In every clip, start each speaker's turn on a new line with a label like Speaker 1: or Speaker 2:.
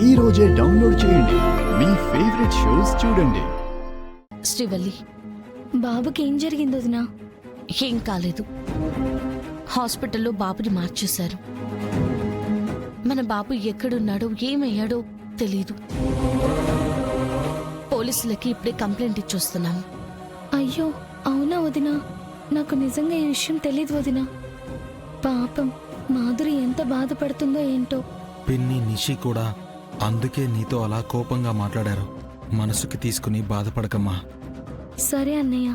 Speaker 1: ఈ రోజే డౌన్లోడ్ చేయండి. మీ ఫేవరెట్ షోస్ చూడండి.
Speaker 2: శ్రీవల్లి,
Speaker 3: బాబుకి ఏం జరిగింది వదినా?
Speaker 2: ఏం కాలేదు. హాస్పిటల్లో బాబుని మార్చేశారు. మన బాబు ఎక్కడున్నాడో ఏమయ్యాడో తెలీదు. పోలీసులకి ఇప్పుడే కంప్లైంట్ ఇచ్చొస్తున్నాము.
Speaker 3: అయ్యో అవునా వదినా? నాకు నిజంగా ఈ విషయం తెలియదు వదినా. పాపం మాధురి ఎంత బాధపడుతుందో ఏంటో.
Speaker 4: పిన్ని నిషి కూడా అందుకే నీతో అలా కోపంగా మాట్లాడారు. మనసుకి తీసుకుని బాధపడకమ్మా.
Speaker 3: సరే అన్నయ్య.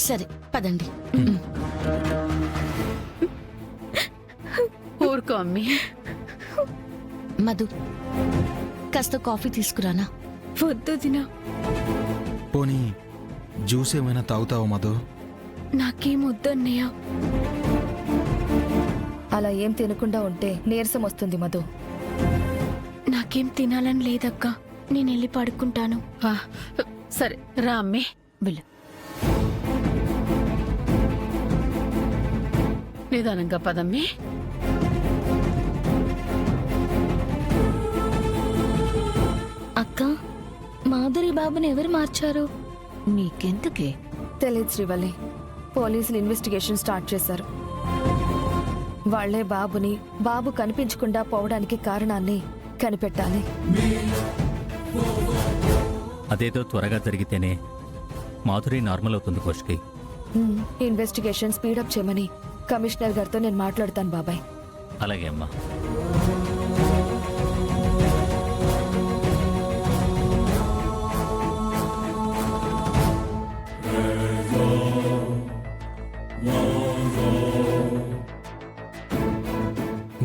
Speaker 2: సరే పదండి.
Speaker 5: ఊరుకో అమ్మి.
Speaker 2: మధు, కాస్త కాఫీ తీసుకురానా?
Speaker 3: వద్దు వదినా.
Speaker 4: పోనీ జ్యూస్ ఏమైనా తాగుతావా మధు?
Speaker 3: నాకేం వద్దు అన్నయ్య.
Speaker 6: అలా ఏం తినకుండా ఉంటే నీరసం వస్తుంది మధు.
Speaker 3: నాకేం తినాలని లేదక్క. నేను వెళ్ళి పడుకుంటాను.
Speaker 5: సరే రా అమ్మి, వెళ్ళు. నిదానంగా పదమ్మి.
Speaker 3: అక్క, మాధురి బాబుని ఎవరు మార్చారు?
Speaker 5: నీకెందుకే?
Speaker 6: తెలియదు శ్రీవల్లి. పోలీసులు ఇన్వెస్టిగేషన్ స్టార్ట్ చేశారు. వాళ్లే బాబు కనిపించకుండా పోవడానికి కారణాన్ని కనిపెట్టాలి.
Speaker 7: అదేదో త్వరగా జరిగితేనే మాధురి నార్మల్ అవుతుంది కోష్కి.
Speaker 6: ఇన్వెస్టిగేషన్ స్పీడప్ చేయమని కమిషనర్ గారితో నేను మాట్లాడతాను బాబాయ్.
Speaker 7: అలాగే అమ్మా.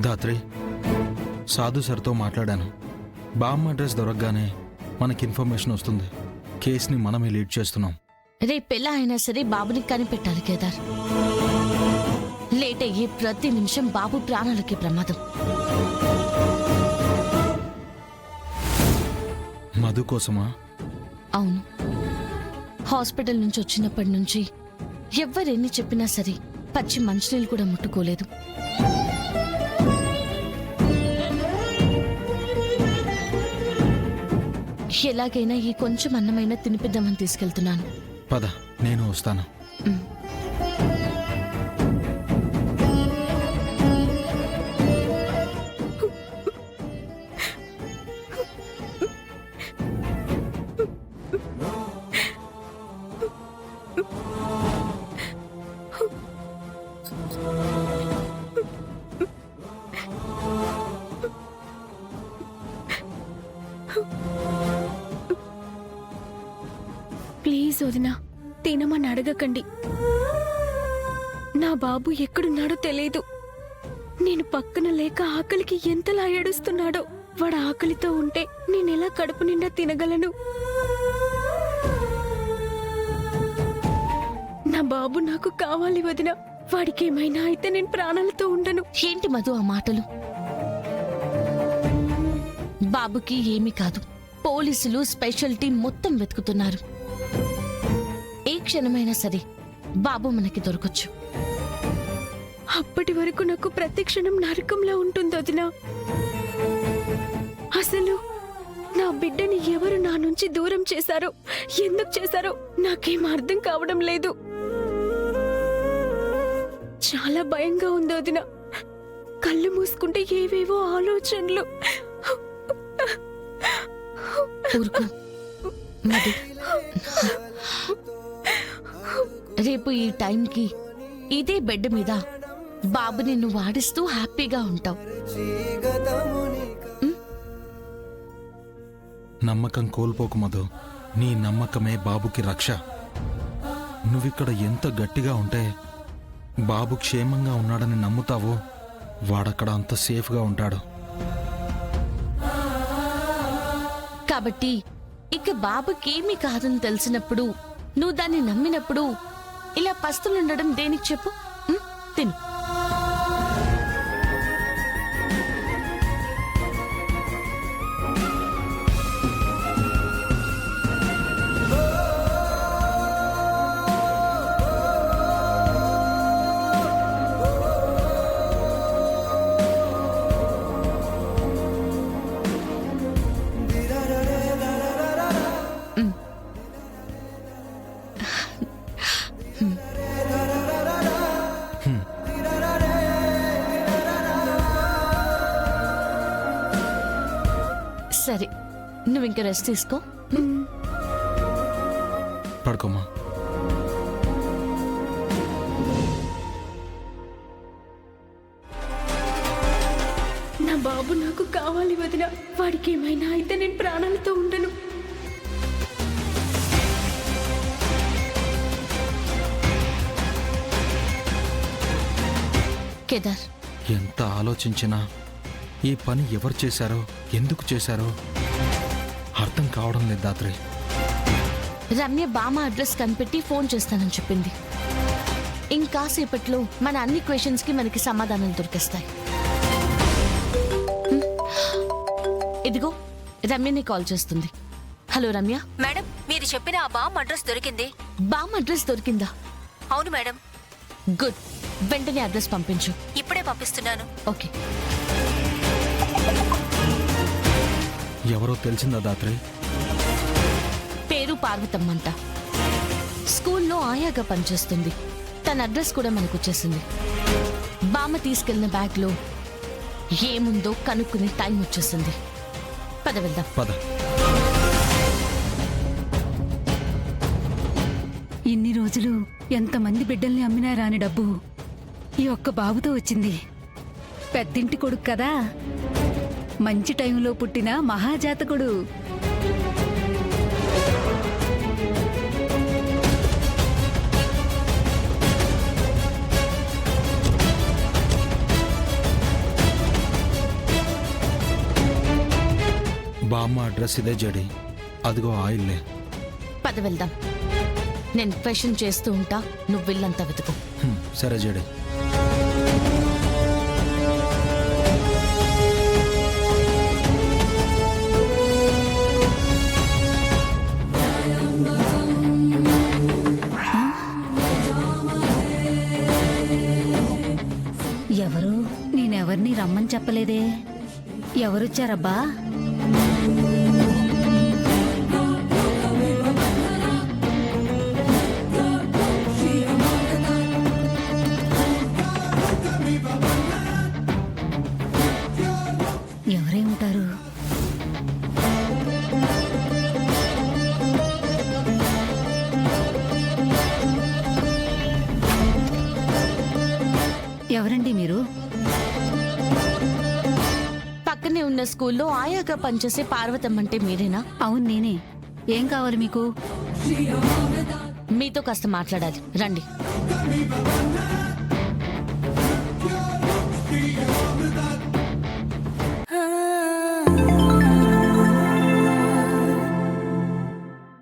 Speaker 4: దాత్రి, సాధు సార్తో మాట్లాడాను. బామ్మ అడ్రస్ దొరకగానే మనకి ఇన్ఫర్మేషన్ వస్తుంది. కేసుని మనమే లీడ్ చేస్తున్నాం.
Speaker 2: రేపెలా అయినా సరే బాబుని కనిపెట్టాలి కేదార్. లేట్ అయ్యి ప్రతి నిమిషం బాబు ప్రాణాలకి ప్రమాదం.
Speaker 4: మధు కోసమా?
Speaker 2: అవును. హాస్పిటల్ నుంచి వచ్చినప్పటి నుంచి ఎవ్వరెన్ని చెప్పినా సరే పచ్చి మంచినీళ్ళు కూడా ముట్టుకోలేదు. ఎలాగైనా ఈ కొంచెం అన్నమైనా తినిపిద్దామని తీసుకెళ్తున్నాను.
Speaker 4: పద, నేను వస్తాను.
Speaker 3: ప్లీజ్ వదినా, తినమని అడగకండి. నా బాబు ఎక్కడున్నాడో తెలియదు. నేను పక్కన లేక ఆకలికి ఎంతలా ఏడుస్తున్నాడో. వాడు ఆకలితో ఉంటే నేనెలా కడుపు నిండా తినగలను? నా బాబు నాకు కావాలి వదినా. వాడికేమైనా అయితే నేను ప్రాణాలతో ఉండను.
Speaker 2: ఏంటి మధు ఆ మాటలు? బాబుకి ఏమీ కాదు. పోలీసులు స్పెషల్ టీం మొత్తం వెతుకుతున్నారు. ఏ క్షణమైనా సరే బాబు మనకి దొరకొచ్చు.
Speaker 3: అప్పటి వరకు నాకు ప్రతి క్షణం నరకంలా ఉంటుంది వదినా. అసలు నా బిడ్డని ఎవరు నా నుంచి దూరం చేశారో, ఎందుకు చేశారో నాకేం అర్థం కావడం లేదు. చాలా భయంగా ఉంది వదినా. కళ్ళు మూసుకుంటే ఏవేవో ఆలోచనలు.
Speaker 2: ఊరుకో మధు. రేపు ఈ టైంకి ఇదే బెడ్ మీద బాబుని నువ్వు ఆడిస్తూ హ్యాపీగా ఉంటావు.
Speaker 4: నమ్మకం కోల్పోకు మధు. నీ నమ్మకమే బాబుకి రక్ష. నువ్విక్కడ ఎంత గట్టిగా ఉంటే బాబు క్షేమంగా ఉన్నాడని నమ్ముతావో వాడక్కడ అంత సేఫ్గా ఉంటాడు.
Speaker 2: కాబట్టి ఇక బాబుకేమీ కాదని తెలిసినప్పుడు, నువ్వు దాన్ని నమ్మినప్పుడు ఇలా పస్తులుండడం దేనికి చెప్పు? తిను. సరే నువ్వు ఇంకా రెస్ట్ తీసుకో.
Speaker 4: పడుకోమా.
Speaker 3: నా బాబు నాకు కావాలి వదిన. వాడికి ఏమైనా అయితే నేను ప్రాణాలతో ఉండను.
Speaker 2: కేదార్,
Speaker 4: ఎంత ఆలోచించినా ఈ పని ఎవరు చేశారో ఎందుకు చేశారో అర్థం కావడం లేదు దాత్రి.
Speaker 2: రమ్య బామ్మ అడ్రస్ కనిపెట్టి ఫోన్ చేస్తానని చెప్పింది. ఇంకాసేపట్లో మన అన్ని క్వశ్చన్స్ కి మనకి సమాధానం దొరికేస్తాయి. ఇదిగో రమ్యని కాల్ చేస్తుంది. హలో రమ్య.
Speaker 8: మేడం, మీరు చెప్పిన ఆ బామ్ అడ్రస్ దొరికింది.
Speaker 2: బామ్మ అడ్రస్ దొరికిందా?
Speaker 8: అవును మేడం.
Speaker 2: గుడ్, వెంటనే అడ్రస్ పంపించు.
Speaker 8: ఇప్పుడే పంపిస్తున్నాను.
Speaker 2: ఓకే.
Speaker 4: ఎవరో తెలిసిందా దాత్రి?
Speaker 2: పేరు పార్వతమ్మంట. స్కూల్లో ఆయాగా పనిచేస్తుంది. తన అడ్రస్ కూడా మనకు వచ్చేసింది. బామ్మ తీసుకెళ్లిన బ్యాగ్ లో ఏముందో కనుక్కునే టైం వచ్చేసింది. పద వెళ్దాం.
Speaker 4: పద.
Speaker 5: ఇన్ని రోజులు ఎంతమంది బిడ్డల్ని అమ్మినా రాని డబ్బు ఈ ఒక్క బాబుతో వచ్చింది. పెద్దింటి కొడుకు కదా, మంచి టైంలో పుట్టిన మహాజాతకుడు.
Speaker 4: బామ్మ అడ్రస్ ఇదే జడి. అదిగో ఆయిల్లే.
Speaker 2: పద వెళ్దాం. నేను క్వశ్చన్ చేస్తూ ఉంటా, నువ్వు వెళ్ళంతా వెతుకు.
Speaker 4: సరే జడి.
Speaker 5: ఎవరు? నేనెవరిని రమ్మని చెప్పలేదే. ఎవరొచ్చారబ్బా? ఎవరై ఉంటారు? ఎవరండి మీరు?
Speaker 2: పక్కనే ఉన్న స్కూల్లో ఆయాగా పనిచేసే పార్వతమ్మంటే మీరేనా?
Speaker 5: అవును నేనే. ఏం కావాలి మీకు?
Speaker 2: మీతో కాస్త మాట్లాడాలి, రండి.